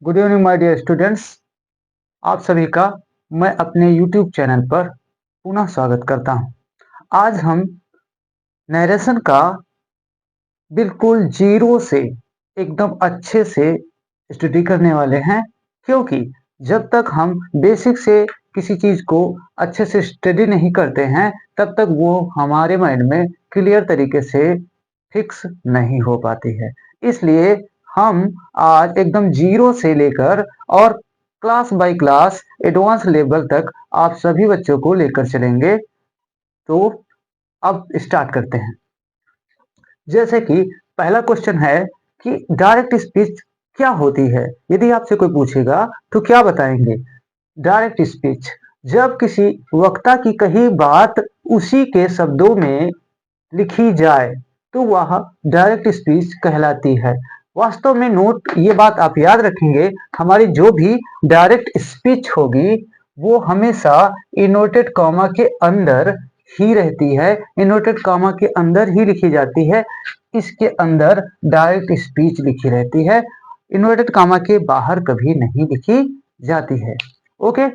Good evening my dear students. आप सभी का मैं अपने यूट्यूब चैनल पर पुनः स्वागत करता हूं। आज हम नरेशन का बिल्कुल जीरो से एकदम अच्छे से स्टडी करने वाले हैं, क्योंकि जब तक हम बेसिक से किसी चीज़ को अच्छे से स्टडी नहीं करते हैं तब तक वो हमारे माइंड में क्लियर तरीके से फिक्स नहीं हो पाती है। इसलिए हम आज एकदम जीरो से लेकर और class by class advance level तक आप सभी बच्चों को लेकर चलेंगे। तो अब स्टार्ट करते हैं। जैसे कि पहला क्वेश्चन है कि डायरेक्ट स्पीच क्या होती है। यदि आपसे कोई पूछेगा तो क्या बताएंगे? डायरेक्ट स्पीच जब किसी वक्ता की कही बात उसी के शब्दों में लिखी जाए तो वह डायरेक्ट स्पीच कहलाती है। वास्तव में नोट ये बात आप याद रखेंगे, हमारी जो भी डायरेक्ट स्पीच होगी वो हमेशा इनवर्टेड कॉमा के अंदर ही रहती है, इनवर्टेड कॉमा के अंदर ही लिखी जाती है। इसके अंदर डायरेक्ट स्पीच लिखी रहती है, इनवर्टेड कॉमा के बाहर कभी नहीं लिखी जाती है। ओके।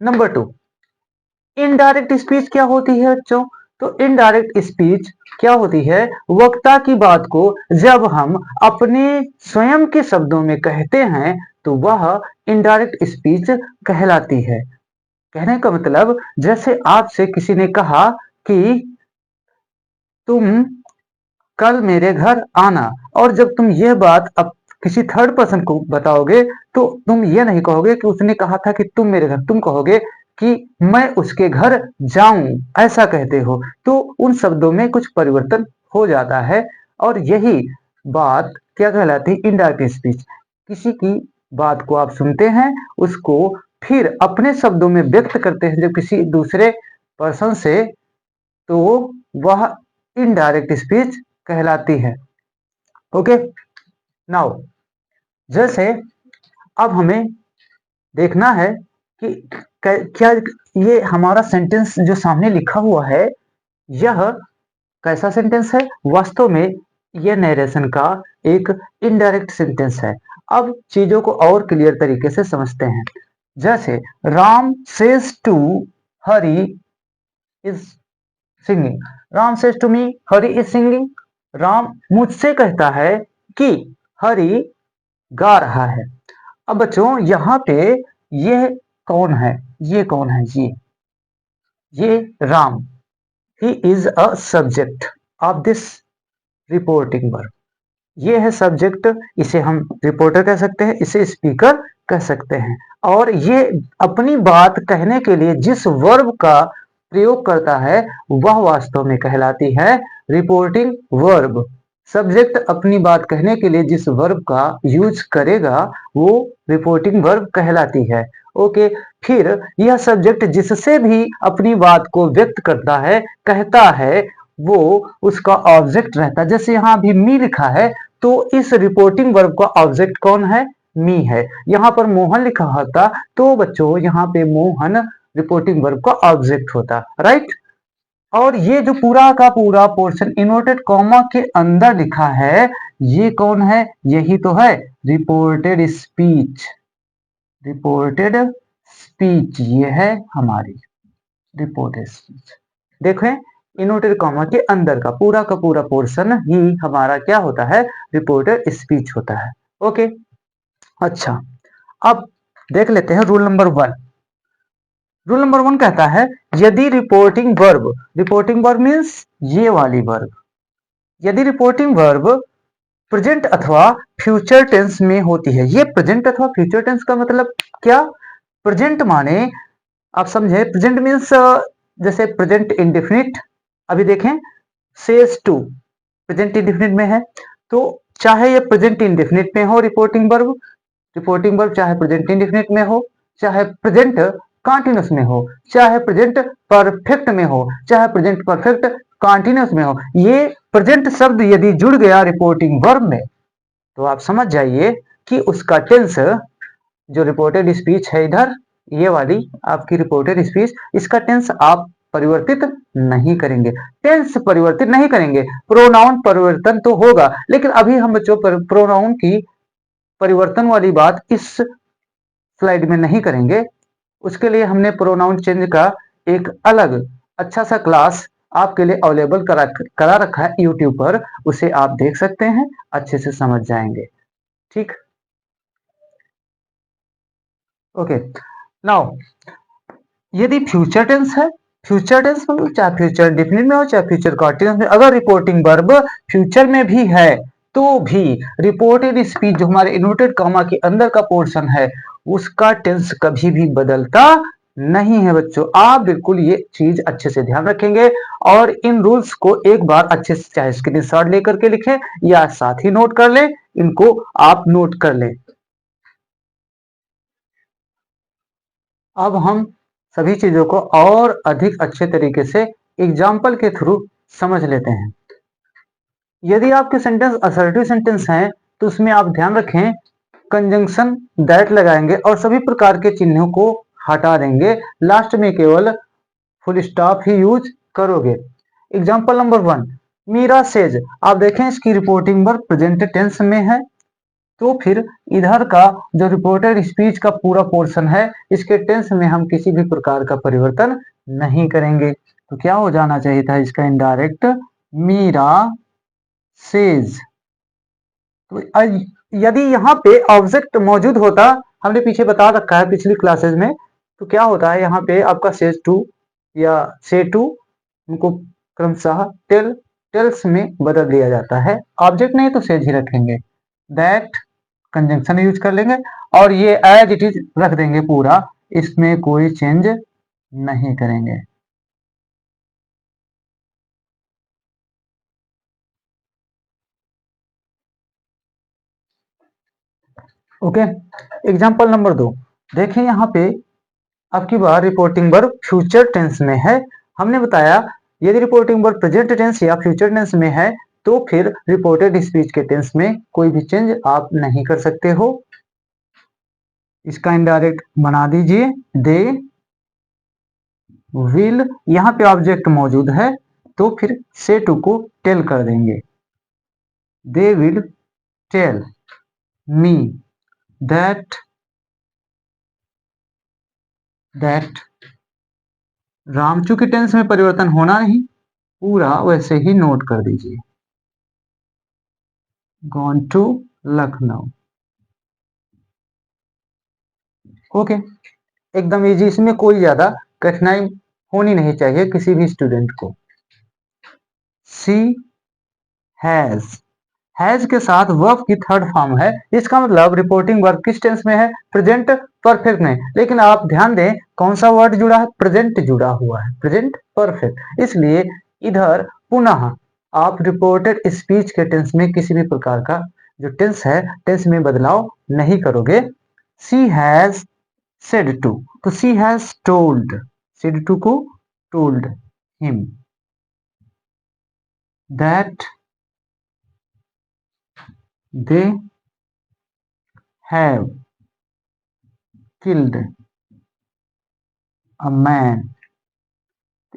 नंबर 2, इनडायरेक्ट स्पीच क्या होती है बच्चों? तो इनडायरेक्ट स्पीच क्या होती है? वक्ता की बात को जब हम अपने स्वयं के शब्दों में कहते हैं तो वह इनडायरेक्ट स्पीच कहलाती है। कहने का मतलब, जैसे आपसे किसी ने कहा कि तुम कल मेरे घर आना, और जब तुम यह बात अब किसी थर्ड पर्सन को बताओगे तो तुम ये नहीं कहोगे कि उसने कहा था कि तुम मेरे घर, तुम कहोगे कि मैं उसके घर जाऊं, ऐसा कहते हो। तो उन शब्दों में कुछ परिवर्तन हो जाता है और यही बात क्या कहलाती है? Indirect speech. किसी की बात को आप सुनते हैं, उसको फिर अपने शब्दों में व्यक्त करते हैं जब किसी दूसरे पर्सन से, तो वह इनडायरेक्ट स्पीच कहलाती है। ओके। नाउ जैसे अब हमें देखना है कि क्या ये हमारा सेंटेंस जो सामने लिखा हुआ है यह कैसा सेंटेंस है? वास्तव में यह नरेशन का एक इनडायरेक्ट सेंटेंस है। अब चीजों को और क्लियर तरीके से समझते हैं। जैसे Ram says to Hari is singing, Ram says to me Hari is singing. Ram मुझसे कहता है कि हरि गा रहा है। अब बच्चों यहाँ पे ये कौन है? ये कौन है? ये राम, ही is a subject of this reporting verb. ये है सब्जेक्ट, इसे हम रिपोर्टर कह सकते हैं, इसे स्पीकर कह सकते हैं। और ये अपनी बात कहने के लिए जिस वर्ब का प्रयोग करता है वह वास्तव में कहलाती है रिपोर्टिंग वर्ब। सब्जेक्ट अपनी बात कहने के लिए जिस वर्ब का यूज करेगा वो रिपोर्टिंग वर्ब कहलाती है। ओके। फिर यह सब्जेक्ट जिससे भी अपनी बात को व्यक्त करता है, कहता है, वो उसका ऑब्जेक्ट रहता है। जैसे यहाँ भी मी लिखा है तो इस रिपोर्टिंग वर्ब का ऑब्जेक्ट कौन है? मी है। यहाँ पर मोहन लिखा होता तो बच्चों यहाँ पे मोहन रिपोर्टिंग वर्ब का ऑब्जेक्ट होता, राइट। और ये जो पूरा का पूरा पोर्शन इनवर्टेड कॉमा के अंदर लिखा है, ये कौन है? यही तो है रिपोर्टेड स्पीच। रिपोर्टेड स्पीच ये है हमारी रिपोर्टेड स्पीच। देखें, इनवर्टेड कॉमा के अंदर का पूरा पोर्शन ही हमारा क्या होता है? रिपोर्टेड स्पीच होता है। ओके। अच्छा, अब देख लेते हैं रूल नंबर 1। रूल नंबर 1 कहता है यदि रिपोर्टिंग वर्ब मीन्स ये वाली वर्ब, यदि रिपोर्टिंग वर्ब प्रेजेंट अथवा फ्यूचर टेंस में होती है। ये प्रेजेंट अथवा फ्यूचर टेंस का मतलब क्या? प्रेजेंट माने आप समझे, प्रेजेंट मीन्स जैसे प्रेजेंट इंडेफिनिट। अभी देखें, सेज टू प्रेजेंट इंडेफिनिट में है, तो चाहे ये प्रेजेंट इंडेफिनिट में हो रिपोर्टिंग वर्ब चाहे प्रेजेंट इंडेफिनिट में हो, चाहे प्रेजेंट कॉन्टिन्यूस में हो, चाहे प्रेजेंट परफेक्ट में हो, चाहे प्रेजेंट परफेक्ट कॉन्टिन्यूस में हो, ये प्रेजेंट शब्द यदि जुड़ गया रिपोर्टिंग वर्ब में तो आप समझ जाइए कि उसका टेंस, जो रिपोर्टेड स्पीच है इधर, ये वाली आपकी रिपोर्टेड स्पीच, इसका टेंस आप परिवर्तित नहीं करेंगे। टेंस परिवर्तित नहीं करेंगे, प्रोनाउन परिवर्तन तो होगा, लेकिन अभी हम बच्चों पर प्रोनाउन की परिवर्तन वाली बात इस स्लाइड में नहीं करेंगे। उसके लिए हमने प्रोनाउन चेंज का एक अलग अच्छा सा क्लास आपके लिए अवेलेबल करा रखा है यूट्यूब पर, उसे आप देख सकते हैं, अच्छे से समझ जाएंगे। ठीक, ओके। नाउ यदि फ्यूचर टेंस है, फ्यूचर टेंस में चाहे फ्यूचर डिफिनिट में हो चाहे फ्यूचर कंटीन्यूअस में, अगर रिपोर्टिंग वर्ब फ्यूचर में भी है तो भी रिपोर्टेड स्पीच जो हमारे इन्वर्टेड कॉमा के अंदर का पोर्शन है उसका टेंस कभी भी बदलता नहीं है बच्चों। आप बिल्कुल ये चीज अच्छे से ध्यान रखेंगे और इन रूल्स को एक बार अच्छे से चाहे स्क्रीनशॉट लेकर के लिखें या साथ ही नोट कर लें, इनको आप नोट कर लें। अब हम सभी चीजों को और अधिक अच्छे तरीके से एग्जाम्पल के थ्रू समझ लेते हैं। यदि आपके सेंटेंस असर्टिव सेंटेंस हैं तो उसमें आप ध्यान रखें कंजंक्शन दैट लगाएंगे और सभी प्रकार के चिन्हों को हटा देंगे, लास्ट में केवल फुल स्टॉप ही यूज करोगे। एग्जाम्पल नंबर 1, मीरा सेज, आप देखें इसकी रिपोर्टिंग वर्ब प्रेजेंट टेंस में है, तो फिर इधर का जो रिपोर्टेड स्पीच का पूरा पोर्शन है इसके टेंस में हम किसी भी प्रकार का परिवर्तन नहीं करेंगे, तो क्या हो जाना चाहिए था इसका इनडायरेक्ट, मीरा सेज। तो यदि यहाँ पे ऑब्जेक्ट मौजूद होता, हमने पीछे बता रखा है पिछली क्लासेस में, तो क्या होता है यहाँ पे आपका सेज टू या से टू उनको क्रमशः टेल्स में बदल दिया जाता है, ऑब्जेक्ट नहीं तो सेज ही रखेंगे, दैट कंजंक्शन यूज कर लेंगे और ये एज इट इज रख देंगे पूरा, इसमें कोई चेंज नहीं करेंगे। ओके, एग्जाम्पल नंबर 2, देखिए यहाँ पे आपकी बार रिपोर्टिंग वर्ब फ्यूचर टेंस में है। हमने बताया यदि रिपोर्टिंग वर्ब प्रेजेंट टेंस या फ्यूचर टेंस में है तो फिर रिपोर्टेड स्पीच के टेंस में कोई भी चेंज आप नहीं कर सकते हो। इसका इनडायरेक्ट बना दीजिए, दे विल, यहाँ पे ऑब्जेक्ट मौजूद है तो फिर से टू को टेल कर देंगे, they will tell me that Ram, चूंकि टेंस में परिवर्तन होना नहीं, पूरा वैसे ही नोट कर दीजिए, गॉन टू लखनऊ। ओके, एकदम इजी, इसमें कोई ज्यादा कठिनाई होनी नहीं चाहिए किसी भी स्टूडेंट को। सी हैज के साथ वर्ब की थर्ड फॉर्म है, इसका मतलब रिपोर्टिंग वर्ब किस टेंस में है, प्रेजेंट परफेक्ट में, लेकिन आप ध्यान दें कौन सा वर्ड जुड़ा है, प्रेजेंट जुड़ा हुआ है, प्रेजेंट परफेक्ट, इसलिए इधर पुनः आप रिपोर्टेड स्पीच के टेंस में किसी भी प्रकार का जो टेंस है टेंस में बदलाव नहीं करोगे। सी हैज said to, तो she has told, said to को told him that they have killed a man।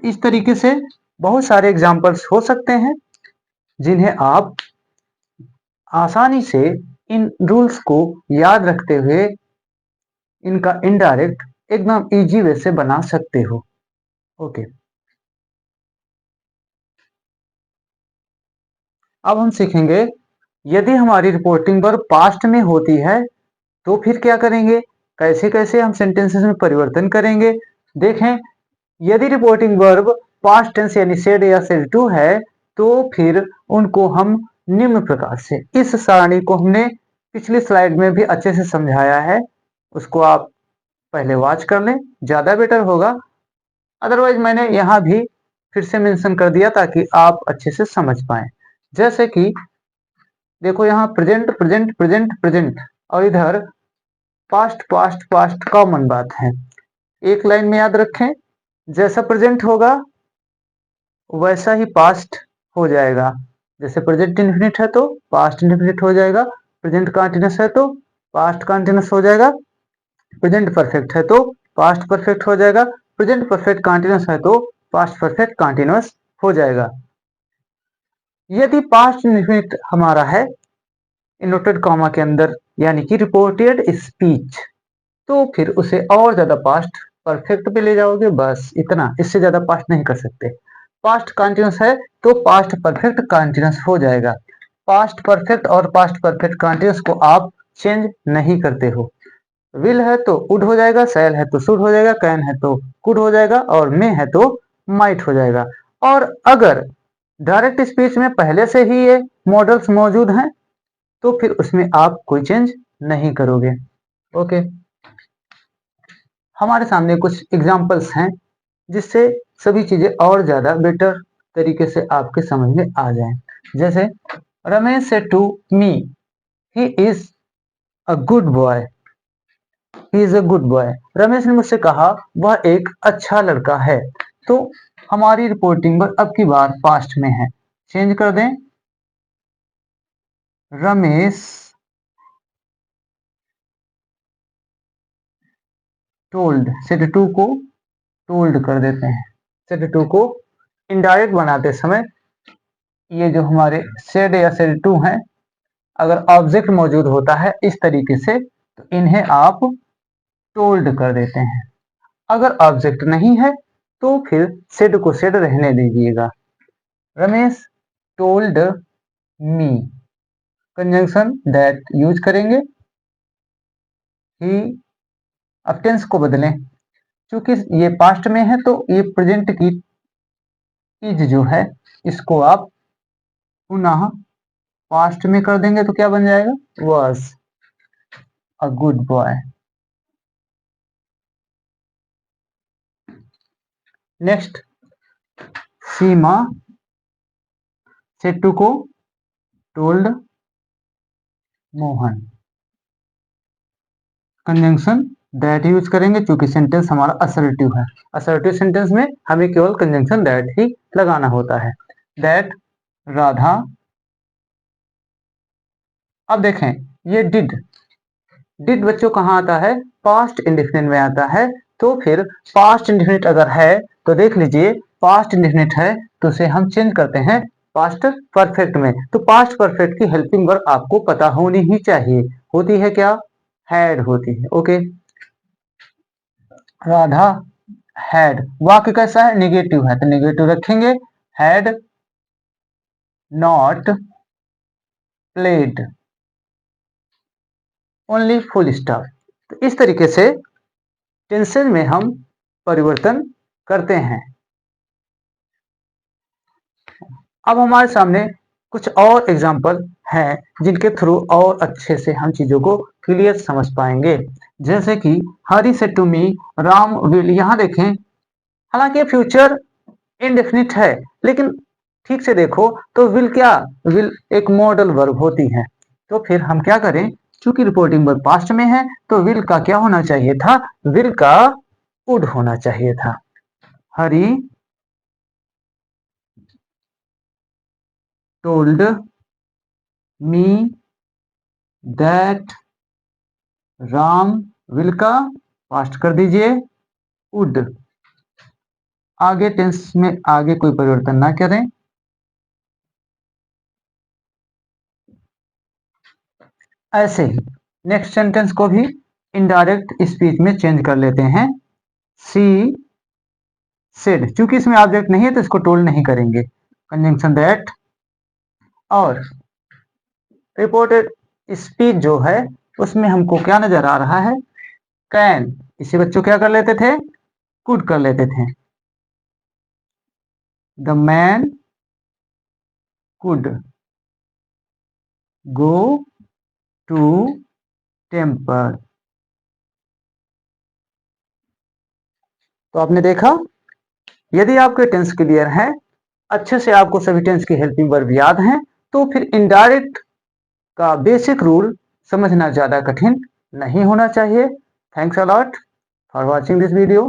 इस तरीके से बहुत सारे एग्जाम्पल्स हो सकते हैं जिन्हें आप आसानी से इन रूल्स को याद रखते हुए इनका इनडायरेक्ट एकदम इजी वे से बना सकते हो। ओके, अब हम सीखेंगे यदि हमारी रिपोर्टिंग वर्ब पास्ट में होती है तो फिर क्या करेंगे, कैसे कैसे हम सेंटेंसेस में परिवर्तन करेंगे। देखें, यदि रिपोर्टिंग वर्ब पास्ट टेंस यानी सेड या सेड टू है तो फिर उनको हम निम्न प्रकार से, इस सारणी को हमने पिछली स्लाइड में भी अच्छे से समझाया है, उसको आप पहले वॉच कर लें, ज्यादा बेटर होगा, अदरवाइज मैंने यहाँ भी फिर से मेंशन कर दिया ताकि आप अच्छे से समझ पाए। जैसे कि देखो यहाँ प्रेजेंट प्रेजेंट प्रेजेंट प्रेजेंट और इधर पास्ट पास्ट पास्ट कॉमन बात है, एक लाइन में याद रखें, जैसा प्रेजेंट होगा वैसा ही पास्ट हो जाएगा, जैसे प्रेजेंट इंडेफिनिट है तो पास्ट इंडेफिनिट हो जाएगा, प्रेजेंट कंटीन्यूअस है तो पास्ट कंटीन्यूअस हो जाएगा, प्रेजेंट परफेक्ट है तो पास्ट परफेक्ट हो जाएगा, प्रेजेंट परफेक्ट कंटीन्यूअस है तो पास्ट परफेक्ट कंटीन्यूअस हो जाएगा। यदि पास्ट इंडेफिनिट हमारा है, इनवर्टेड कॉमा के अंदर यानी कि रिपोर्टेड स्पीच, तो फिर उसे और ज्यादा पास्ट परफेक्ट पे ले जाओगे, बस इतना, इससे ज्यादा पास्ट नहीं कर सकते। पास्ट कंटिन्यूस है तो पास्ट परफेक्ट कंटिन्यूस हो जाएगा। पास्ट परफेक्ट और पास्ट परफेक्ट कंटिन्यूस को आप चेंज नहीं करते हो। विल है तो वुड हो जाएगा, शैल है तो शुड हो जाएगा, कैन है तो कुड हो जाएगा, और मे है तो माइट हो जाएगा। और अगर डायरेक्ट स्पीच में पहले से ही ये मॉडल्स मौजूद हैं तो फिर उसमें आप कोई चेंज नहीं करोगे। ओके, हमारे सामने कुछ एग्जांपल्स हैं जिससे सभी चीजें और ज्यादा बेटर तरीके से आपके समझ में आ जाएं। जैसे Ramesh says to me, he is a good boy, he is a good boy. Ramesh ने मुझसे कहा वह एक अच्छा लड़का है। तो हमारी रिपोर्टिंग पर अब की बार पास्ट में है, चेंज कर दें। रमेश टोल्ड, सेट टू को टोल्ड कर देते हैं। सेट टू को इनडायरेक्ट बनाते समय ये जो हमारे सेड या सेड टू हैं, अगर ऑब्जेक्ट मौजूद होता है इस तरीके से तो इन्हें आप टोल्ड कर देते हैं। अगर ऑब्जेक्ट नहीं है तो फिर सेड को सेड रहने दीजिएगा। Ramesh told me, conjunction that use करेंगे। ही, अब टेंस को बदलें, क्योंकि ये पास्ट में है तो ये प्रेजेंट की इज जो है इसको आप पुनः पास्ट में कर देंगे तो क्या बन जाएगा, was a good boy. Next, Seema set to को told Mohan, conjunction that use करेंगे क्योंकि सेंटेंस हमारा असर्टिव है। असर्टिव सेंटेंस में हमें केवल कंजंक्शन दैट ही लगाना होता है। दैट राधा, अब देखें ये डिड बच्चों कहाँ आता है, पास्ट इंडेफिनिट में आता है। तो फिर पास्ट इंडेफिनिट अगर है तो देख लीजिए, पास्ट इंडेफिनिट है तो उसे हम चेंज करते हैं पास्ट परफेक्ट में। तो पास्ट परफेक्ट की हेल्पिंग वर्ब आपको पता होनी ही चाहिए, होती है क्या, हैड होती है। ओके, राधा हैड, वाक्य कैसा है, निगेटिव है तो निगेटिव रखेंगे। Had not played, only full stop. तो इस तरीके से टेंसेज में हम परिवर्तन करते हैं। अब हमारे सामने कुछ और एग्जाम्पल हैं जिनके थ्रू और अच्छे से हम चीजों को क्लियर समझ पाएंगे। जैसे कि हरी से टू मी, राम विल। यहां देखें, हालांकि फ्यूचर इनडेफिनिट है लेकिन ठीक से देखो तो विल क्या, विल एक मॉडल वर्ब होती है। तो फिर हम क्या करें, चूंकि रिपोर्टिंग वर्ब पास्ट में है तो विल का क्या होना चाहिए था, विल का वुड होना चाहिए था। हरी told me that, Ram will का पास्ट कर दीजिए वुड। आगे टेंस में आगे कोई परिवर्तन ना करें। ऐसे ही नेक्स्ट सेंटेंस को भी इनडायरेक्ट स्पीच में चेंज कर लेते हैं। सी सेड, चूंकि इसमें ऑब्जेक्ट नहीं है तो इसको टोल्ड नहीं करेंगे, कंजंक्शन दैट। और रिपोर्टेड स्पीच जो है उसमें हमको क्या नजर आ रहा है, कैन, इसे बच्चों क्या कर लेते थे, कुड कर लेते थे। The man could go to temple. तो आपने देखा, यदि आपके टेंस क्लियर है, अच्छे से आपको सभी टेंस की हेल्पिंग वर्ब याद हैं, तो फिर इनडायरेक्ट का बेसिक रूल समझना ज्यादा कठिन नहीं होना चाहिए। Thanks a lot for watching this video.